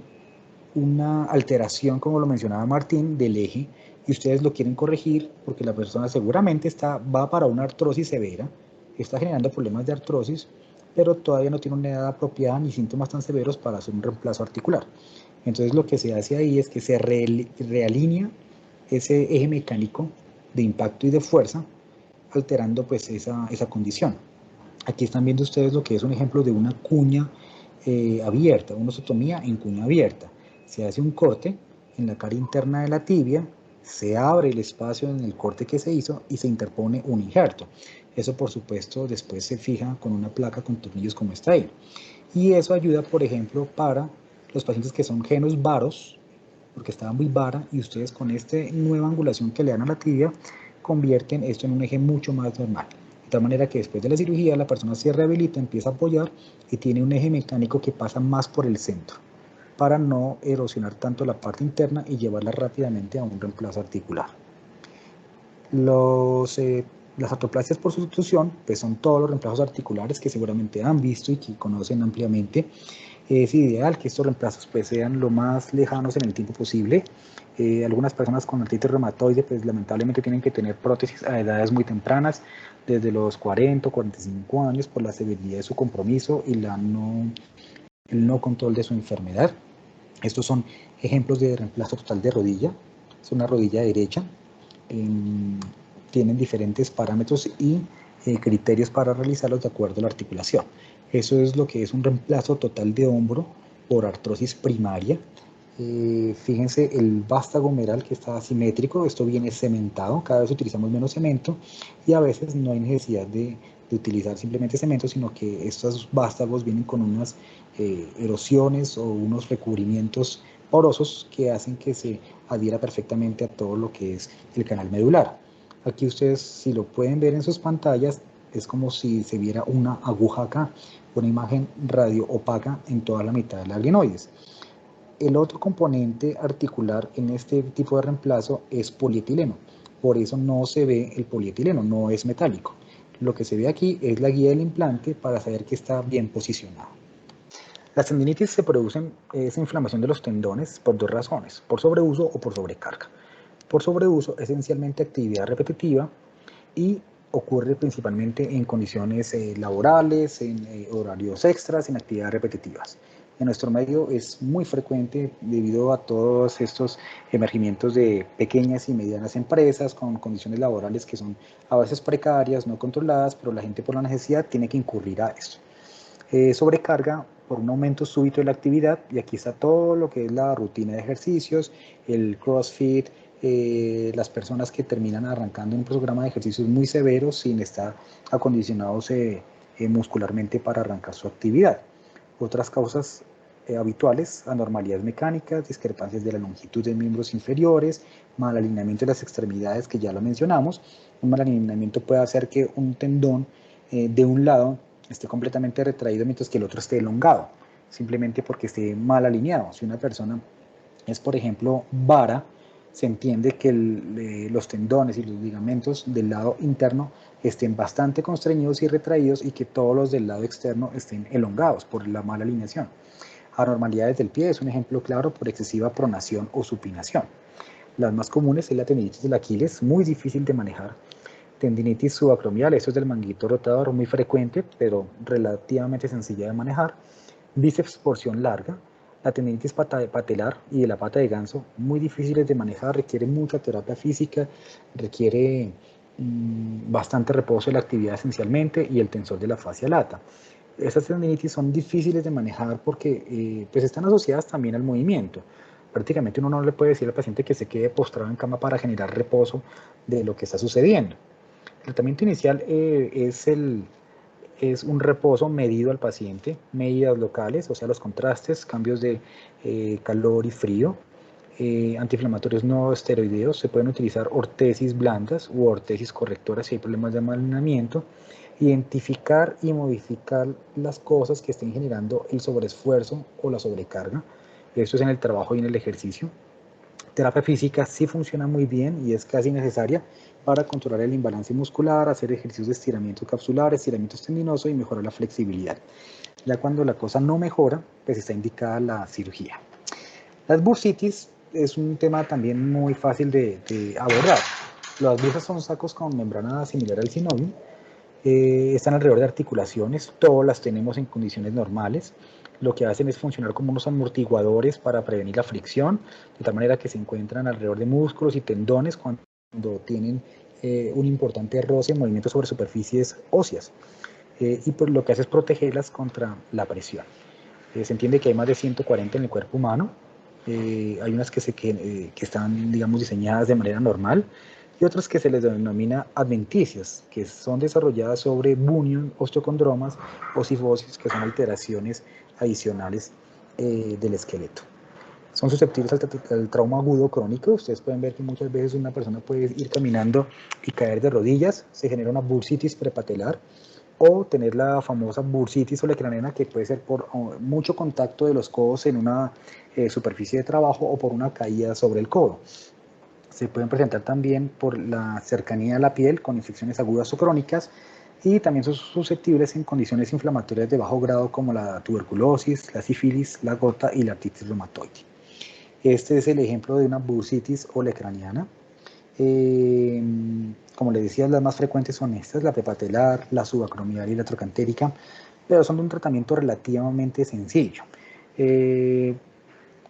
una alteración, como lo mencionaba Martín, del eje, y ustedes lo quieren corregir porque la persona seguramente va para una artrosis severa, está generando problemas de artrosis, pero todavía no tiene una edad apropiada ni síntomas tan severos para hacer un reemplazo articular. Entonces lo que se hace ahí es que se realinea ese eje mecánico de impacto y de fuerza, alterando pues esa condición. Aquí están viendo ustedes lo que es un ejemplo de una cuña abierta, una osteotomía en cuña abierta. Se hace un corte en la cara interna de la tibia, se abre el espacio en el corte que se hizo y se interpone un injerto. Eso, por supuesto, después se fija con una placa con tornillos como está ahí. Y eso ayuda, por ejemplo, para los pacientes que son genos varos, porque estaba muy vara, y ustedes con esta nueva angulación que le dan a la tibia, convierten esto en un eje mucho más normal. De tal manera que después de la cirugía la persona se rehabilita, empieza a apoyar y tiene un eje mecánico que pasa más por el centro, para no erosionar tanto la parte interna y llevarla rápidamente a un reemplazo articular. Las artroplasias por sustitución pues son todos los reemplazos articulares que seguramente han visto y que conocen ampliamente. Es ideal que estos reemplazos pues sean lo más lejanos en el tiempo posible. Algunas personas con artritis reumatoide pues lamentablemente tienen que tener prótesis a edades muy tempranas, desde los 40 o 45 años, por la severidad de su compromiso y el no control de su enfermedad. Estos son ejemplos de reemplazo total de rodilla. Es una rodilla derecha. Tienen diferentes parámetros y criterios para realizarlos de acuerdo a la articulación. Eso es lo que es un reemplazo total de hombro por artrosis primaria. Fíjense el vástago humeral que está asimétrico, esto viene cementado, cada vez utilizamos menos cemento y a veces no hay necesidad de utilizar simplemente cemento, sino que estos vástagos vienen con unas erosiones o unos recubrimientos porosos que hacen que se adhiera perfectamente a todo lo que es el canal medular. Aquí ustedes, si lo pueden ver en sus pantallas, es como si se viera una aguja acá, una imagen radio opaca en toda la mitad de la glenoides. El otro componente articular en este tipo de reemplazo es polietileno, por eso no se ve el polietileno, no es metálico. Lo que se ve aquí es la guía del implante para saber que está bien posicionado. Las tendinitis se producen, esa inflamación de los tendones, por dos razones, por sobreuso o por sobrecarga. Por sobreuso, esencialmente actividad repetitiva, y ocurre principalmente en condiciones laborales, en horarios extras, en actividades repetitivas. En nuestro medio es muy frecuente debido a todos estos emergimientos de pequeñas y medianas empresas con condiciones laborales que son a veces precarias, no controladas, pero la gente por la necesidad tiene que incurrir a esto. Sobrecarga por un aumento súbito de la actividad, y aquí está todo lo que es la rutina de ejercicios, el CrossFit, las personas que terminan arrancando un programa de ejercicios muy severos sin estar acondicionados muscularmente para arrancar su actividad. Otras causas habituales: anormalidades mecánicas, discrepancias de la longitud de miembros inferiores, mal alineamiento de las extremidades, que ya lo mencionamos. Un mal alineamiento puede hacer que un tendón de un lado esté completamente retraído mientras que el otro esté elongado, simplemente porque esté mal alineado. Si una persona es, por ejemplo, vara, se entiende que los tendones y los ligamentos del lado interno estén bastante constreñidos y retraídos, y que todos los del lado externo estén elongados por la mala alineación. Anormalidades del pie es un ejemplo claro por excesiva pronación o supinación. Las más comunes es la tendinitis del Aquiles, muy difícil de manejar tendinitis subacromial, esto es del manguito rotador, muy frecuente, pero relativamente sencilla de manejar. Bíceps porción larga, la tendinitis patelar y de la pata de ganso, muy difíciles de manejar, requiere mucha terapia física, requiere bastante reposo de la actividad esencialmente y el tensor de la fascia lata. Estas tendinitis son difíciles de manejar porque pues están asociadas también al movimiento. Prácticamente uno no le puede decir al paciente que se quede postrado en cama para generar reposo de lo que está sucediendo. El tratamiento inicial es un reposo medido al paciente, medidas locales, o sea, los contrastes, cambios de calor y frío, antiinflamatorios no esteroideos, se pueden utilizar ortesis blandas u ortesis correctoras si hay problemas de alineamiento, identificar y modificar las cosas que estén generando el sobreesfuerzo o la sobrecarga, esto es en el trabajo y en el ejercicio. Terapia física sí funciona muy bien y es casi necesaria para controlar el imbalance muscular, hacer ejercicios de estiramiento capsular, estiramiento tendinoso y mejorar la flexibilidad. Ya cuando la cosa no mejora, pues está indicada la cirugía. Las bursitis es un tema también muy fácil de abordar. Las bursas son sacos con membrana similar al sinovium, están alrededor de articulaciones, todas las tenemos en condiciones normales. Lo que hacen es funcionar como unos amortiguadores para prevenir la fricción, de tal manera que se encuentran alrededor de músculos y tendones cuando tienen un importante roce en movimiento sobre superficies óseas. Y pues lo que hace es protegerlas contra la presión. Se entiende que hay más de 140 en el cuerpo humano. Hay unas que están, digamos, diseñadas de manera normal y otras que se les denomina adventicias, que son desarrolladas sobre bunion, osteocondromas o cifosis, que son alteraciones adicionales del esqueleto. Son susceptibles al trauma agudo crónico. Ustedes pueden ver que muchas veces una persona puede ir caminando y caer de rodillas, se genera una bursitis prepatelar, o tener la famosa bursitis olecraniana, que puede ser por mucho contacto de los codos en una superficie de trabajo o por una caída sobre el codo. Se pueden presentar también por la cercanía a la piel con infecciones agudas o crónicas, y también son susceptibles en condiciones inflamatorias de bajo grado como la tuberculosis, la sífilis, la gota y la artritis reumatoide. Este es el ejemplo de una bursitis olecraniana. Como les decía, las más frecuentes son estas, la prepatelar, la subacromial y la trocantérica, pero son de un tratamiento relativamente sencillo.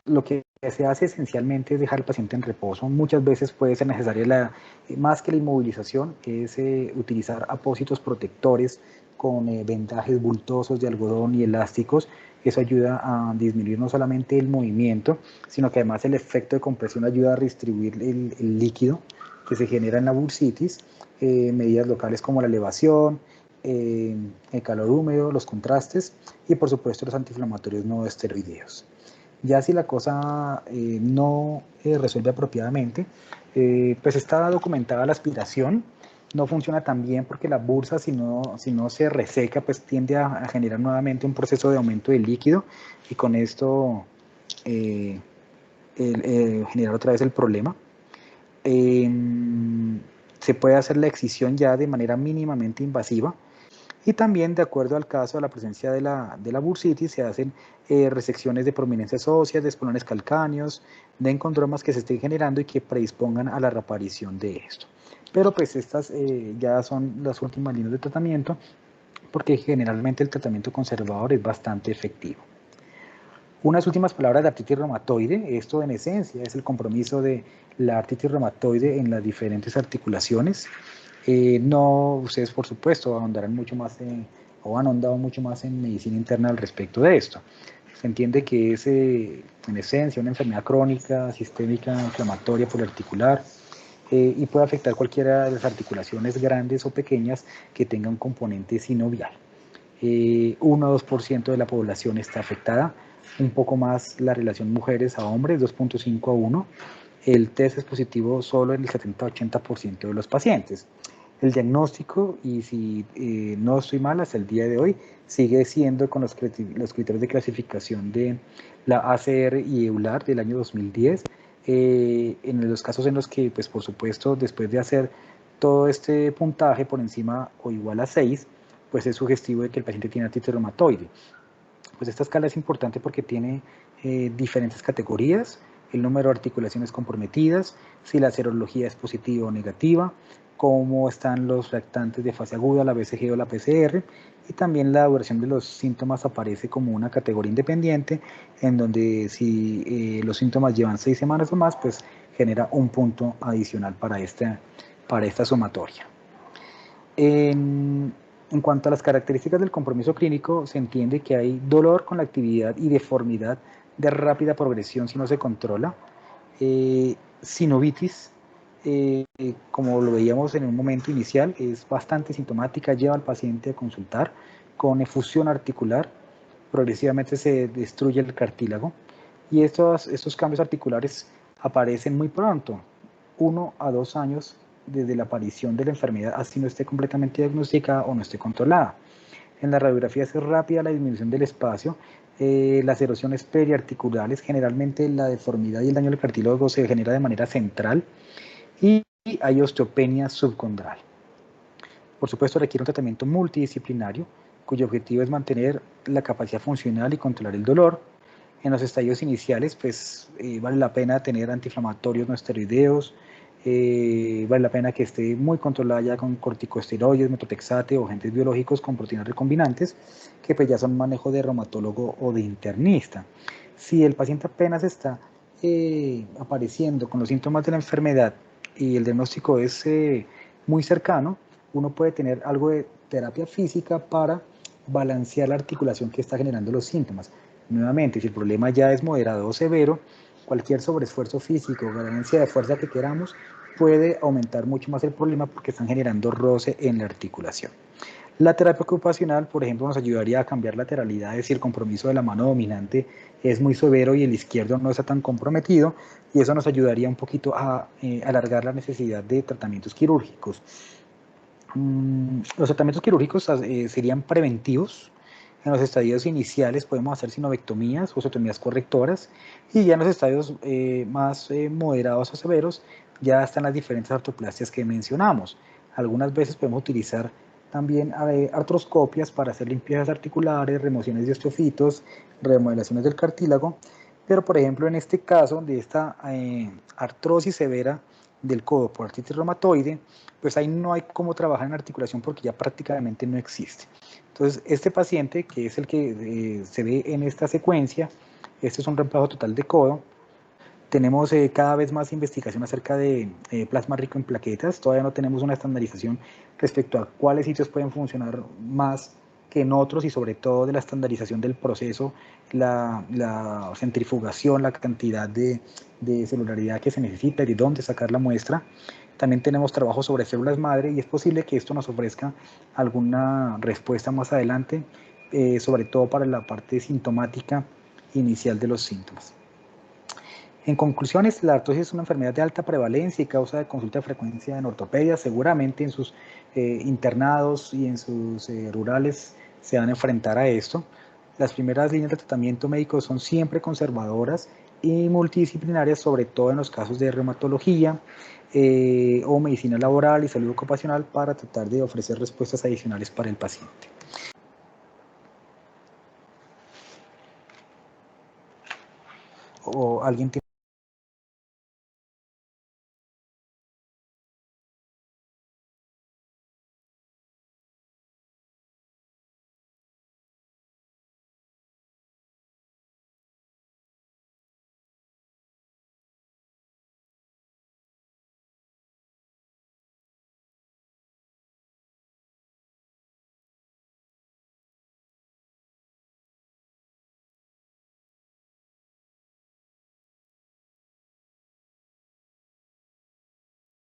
Lo que se hace esencialmente es dejar al paciente en reposo. Muchas veces puede ser necesaria, más que la inmovilización, es utilizar apósitos protectores con vendajes bultosos de algodón y elásticos. Eso ayuda a disminuir no solamente el movimiento, sino que además el efecto de compresión ayuda a redistribuir el líquido que se genera en la bursitis. Medidas locales como la elevación, el calor húmedo, los contrastes y por supuesto los antiinflamatorios no esteroideos. Ya si la cosa no resuelve apropiadamente, pues está documentada la aspiración. No funciona tan bien porque la bursa, si no se reseca, pues tiende a generar nuevamente un proceso de aumento del líquido y con esto generar otra vez el problema. Se puede hacer la excisión ya de manera mínimamente invasiva, y también, de acuerdo al caso, a la presencia de la bursitis, se hacen resecciones de prominencias óseas, de espolones calcáneos, de encondromas que se estén generando y que predispongan a la reaparición de esto. Pero pues estas ya son las últimas líneas de tratamiento, porque generalmente el tratamiento conservador es bastante efectivo. Unas últimas palabras de artritis reumatoide. Esto en esencia es el compromiso de la artritis reumatoide en las diferentes articulaciones. Ustedes por supuesto ahondarán mucho más o han ahondado mucho más en medicina interna al respecto de esto. Se entiende que es en esencia una enfermedad crónica, sistémica, inflamatoria poliarticular, y puede afectar cualquiera de las articulaciones grandes o pequeñas que tenga un componente sinovial. 1 o 2% de la población está afectada, un poco más la relación mujeres a hombres, 2.5 a 1. El test es positivo solo en el 70-80% de los pacientes. El diagnóstico, y si no estoy mal, hasta el día de hoy, sigue siendo con los criterios de clasificación de la ACR y EULAR del año 2010. En los casos en los que, pues por supuesto, después de hacer todo este puntaje por encima o igual a 6, pues es sugestivo de que el paciente tiene artritis reumatoide. Pues esta escala es importante porque tiene diferentes categorías: el número de articulaciones comprometidas, si la serología es positiva o negativa, cómo están los reactantes de fase aguda, la BCG o la PCR, y también la duración de los síntomas aparece como una categoría independiente, en donde si los síntomas llevan 6 semanas o más, pues genera un punto adicional para esta sumatoria. En cuanto a las características del compromiso clínico, se entiende que hay dolor con la actividad y deformidad de rápida progresión si no se controla, sinovitis, como lo veíamos en un momento inicial, es bastante sintomática, lleva al paciente a consultar, con efusión articular, progresivamente se destruye el cartílago, y estos cambios articulares aparecen muy pronto, 1 a 2 años desde la aparición de la enfermedad, así no esté completamente diagnosticada o no esté controlada. En la radiografía es rápida la disminución del espacio, las erosiones periarticulares, generalmente la deformidad y el daño del cartílago se genera de manera central, y hay osteopenia subcondral. Por supuesto, requiere un tratamiento multidisciplinario, cuyo objetivo es mantener la capacidad funcional y controlar el dolor. En los estadios iniciales, pues vale la pena tener antiinflamatorios no esteroideos, vale la pena que esté muy controlada ya con corticosteroides, metotrexate o agentes biológicos con proteínas recombinantes, que pues ya son manejo de reumatólogo o de internista. Si el paciente apenas está apareciendo con los síntomas de la enfermedad y el diagnóstico es muy cercano, uno puede tener algo de terapia física para balancear la articulación que está generando los síntomas. Nuevamente, si el problema ya es moderado o severo, cualquier sobreesfuerzo físico o ganancia de fuerza que queramos puede aumentar mucho más el problema porque están generando roce en la articulación. La terapia ocupacional, por ejemplo, nos ayudaría a cambiar lateralidades si el compromiso de la mano dominante es muy severo y el izquierdo no está tan comprometido, y eso nos ayudaría un poquito a alargar la necesidad de tratamientos quirúrgicos. Los tratamientos quirúrgicos serían preventivos. En los estadios iniciales podemos hacer sinovectomías o osteotomías correctoras, y ya en los estadios más moderados o severos ya están las diferentes artroplastias que mencionamos. Algunas veces podemos utilizar también artroscopias para hacer limpiezas articulares, remociones de osteofitos, remodelaciones del cartílago, pero por ejemplo en este caso de esta artrosis severa del codo por artritis reumatoide, pues ahí no hay cómo trabajar en articulación porque ya prácticamente no existe. Entonces este paciente, que es el que se ve en esta secuencia, este es un reemplazo total de codo. Tenemos cada vez más investigación acerca de plasma rico en plaquetas. Todavía no tenemos una estandarización respecto a cuáles sitios pueden funcionar más que en otros, y sobre todo de la estandarización del proceso, la centrifugación, la cantidad de celularidad que se necesita y de dónde sacar la muestra. También tenemos trabajo sobre células madre, y es posible que esto nos ofrezca alguna respuesta más adelante, sobre todo para la parte sintomática inicial de los síntomas. En conclusiones, la artrosis es una enfermedad de alta prevalencia y causa de consulta de frecuencia en ortopedia. Seguramente en sus internados y en sus rurales se van a enfrentar a esto. Las primeras líneas de tratamiento médico son siempre conservadoras y multidisciplinarias, sobre todo en los casos de reumatología o medicina laboral y salud ocupacional, para tratar de ofrecer respuestas adicionales para el paciente. ¿O alguien tiene